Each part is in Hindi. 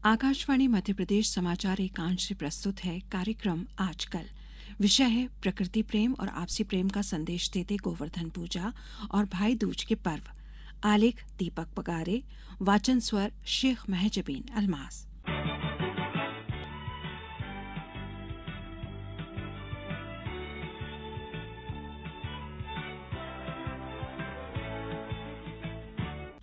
आकाशवाणी मध्य प्रदेश समाचार एकांश से प्रस्तुत है कार्यक्रम आजकल। विषय है प्रकृति प्रेम और आपसी प्रेम का संदेश देते गोवर्धन पूजा और भाई दूज के पर्व। आलेख दीपक पगारे, वाचन स्वर शेख महजबीन अलमास।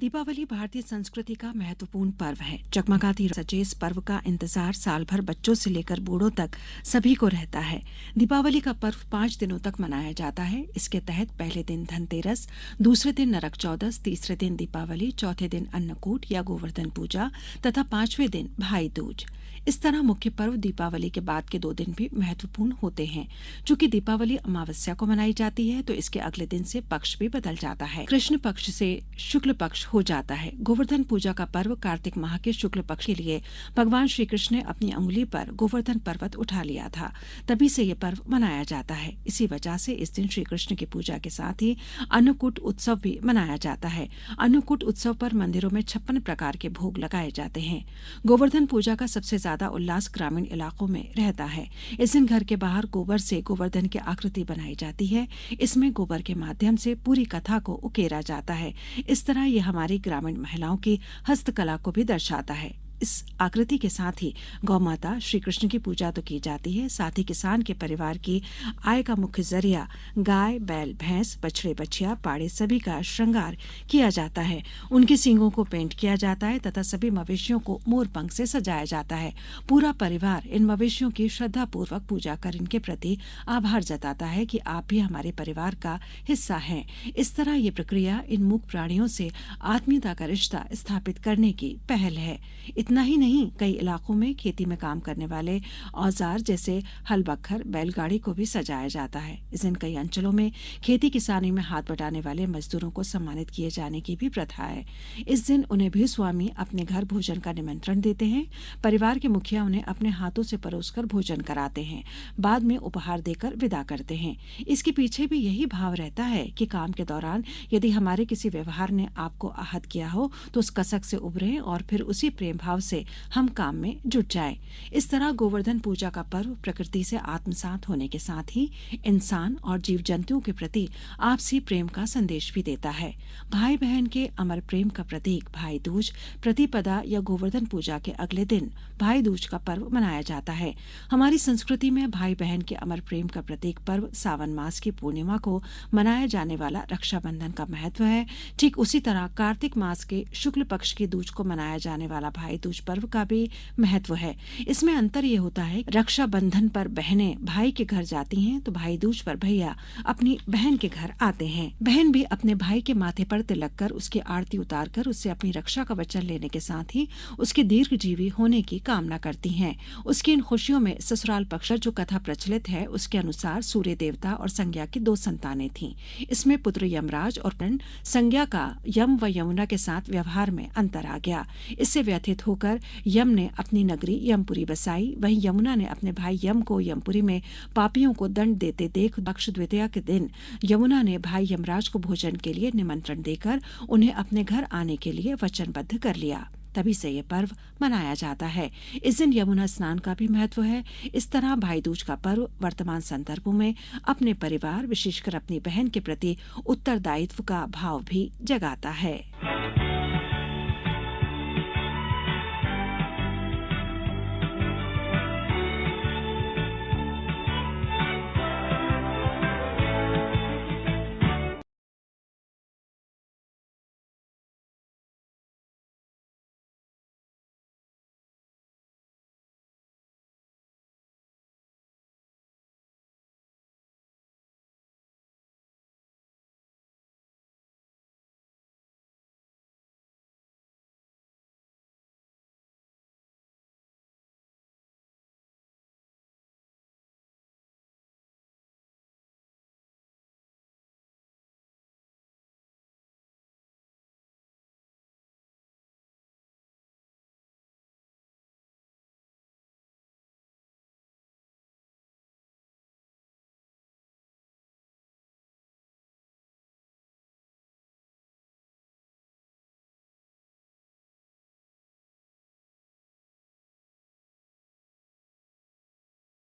दीपावली भारतीय संस्कृति का महत्वपूर्ण पर्व है। जगमगाती सजे इस पर्व का इंतजार साल भर बच्चों से लेकर बूढ़ों तक सभी को रहता है। दीपावली का पर्व 5 दिनों तक मनाया जाता है। इसके तहत पहले दिन धनतेरस, दूसरे दिन नरक चौदस, तीसरे दिन दीपावली, चौथे दिन अन्नकूट या गोवर्धन पूजा तथा 5वें दिन भाई दूज। इस तरह मुख्य पर्व दीपावली के बाद के 2 दिन भी महत्वपूर्ण होते हैं। चूंकि दीपावली अमावस्या को मनाई जाती है तो इसके अगले दिन से पक्ष भी बदल जाता है। कृष्ण पक्ष से शुक्ल पक्ष हो जाता है। गोवर्धन पूजा का पर्व कार्तिक माह के शुक्ल पक्ष के लिए भगवान श्री कृष्ण ने अपनी अंगुली पर गोवर्धन पर्वत उठा लिया था, तभी से ये पर्व मनाया जाता है। इसी वजह से इस दिन श्री कृष्ण की पूजा के साथ ही अन्नकूट उत्सव भी मनाया जाता है। अन्नकूट उत्सव पर मंदिरों में 56 प्रकार के भोग लगाए जाते हैं। गोवर्धन पूजा का सबसे ज्यादा उल्लास ग्रामीण इलाकों में रहता है। इस दिन घर के बाहर गोबर से गोवर्धन की आकृति बनाई जाती है। इसमें गोबर के माध्यम से पूरी कथा को उकेरा जाता है। इस तरह ये हमारी ग्रामीण महिलाओं की हस्तकला को भी दर्शाता है। इस आकृति के साथ ही गौ माता श्री कृष्ण की पूजा तो की जाती है, साथ ही किसान के परिवार की आय का मुख्य जरिया गाय, बैल, भैंस, बछड़े, बछिया, पाड़े सभी का श्रृंगार किया जाता है। उनके सींगों को पेंट किया जाता है तथा सभी मवेशियों को मोर पंख से सजाया जाता है। पूरा परिवार इन मवेशियों की श्रद्धा पूर्वक पूजा कर इनके प्रति आभार जताता है कि आप भी हमारे परिवार का हिस्सा हैं। इस तरह ये प्रक्रिया इन मूक प्राणियों से आत्मीयता का रिश्ता स्थापित करने की पहल है। इतना ही नहीं, कई इलाकों में खेती में काम करने वाले औजार जैसे हल बखर, बैलगाड़ी को भी सजाया जाता है। इस दिन कई अंचलों में खेती किसानी में हाथ बटाने वाले मजदूरों को सम्मानित किए जाने की भी प्रथा है। इस दिन उन्हें भी स्वामी अपने घर भोजन का निमंत्रण देते हैं। परिवार के मुखिया उन्हें अपने हाथों से परोसकर भोजन कराते हैं, बाद में उपहार देकर विदा करते हैं। इसके पीछे भी यही भाव रहता है कि काम के दौरान यदि हमारे किसी व्यवहार ने आपको आहत किया हो तो उस कसक से उबरें और फिर उसी प्रेम भाव से हम काम में जुट जाएं। इस तरह गोवर्धन पूजा का पर्व प्रकृति से आत्मसात होने के साथ ही इंसान और जीव जंतुओं के प्रति आपसी प्रेम का संदेश भी देता है। भाई बहन के अमर प्रेम का प्रतीक भाई दूज प्रतिपदा या गोवर्धन पूजा के अगले दिन भाई दूज का पर्व मनाया जाता है। हमारी संस्कृति में भाई बहन के अमर प्रेम का प्रतीक पर्व सावन मास की पूर्णिमा को मनाया जाने वाला रक्षाबंधन का महत्व है। ठीक उसी तरह कार्तिक मास के शुक्ल पक्ष की दूज को मनाया जाने वाला भाई दूज पर्व का भी महत्व है। इसमें अंतर ये होता है, रक्षाबंधन पर बहनें भाई के घर जाती हैं तो भाई दूज पर भैया अपनी बहन के घर आते हैं। बहन भी अपने भाई के माथे पर तिलक कर उसकी आरती उतार कर उससे अपनी रक्षा का वचन लेने के साथ ही उसके दीर्घजीवी होने की कामना करती हैं। उसकी इन खुशियों में ससुराल पक्ष जो कथा प्रचलित है उसके अनुसार सूर्य देवता और संज्ञा की 2 संतानें थीं। इसमें पुत्र यमराज और संज्ञा का यम व यमुना के साथ व्यवहार में अंतर आ गया। इससे व्यथित होकर यम ने अपनी नगरी यमपुरी बसाई। वहीं यमुना ने अपने भाई यम को यमपुरी में पापियों को दंड देते देख पक्ष द्वितीया के दिन यमुना ने भाई यमराज को भोजन के लिए निमंत्रण देकर उन्हें अपने घर आने के लिए वचनबद्ध कर लिया। तभी से ये पर्व मनाया जाता है। इस दिन यमुना स्नान का भी महत्व है। इस तरह भाई दूज का पर्व वर्तमान संदर्भों में अपने परिवार, विशेषकर अपनी बहन के प्रति उत्तरदायित्व का भाव भी जगाता है।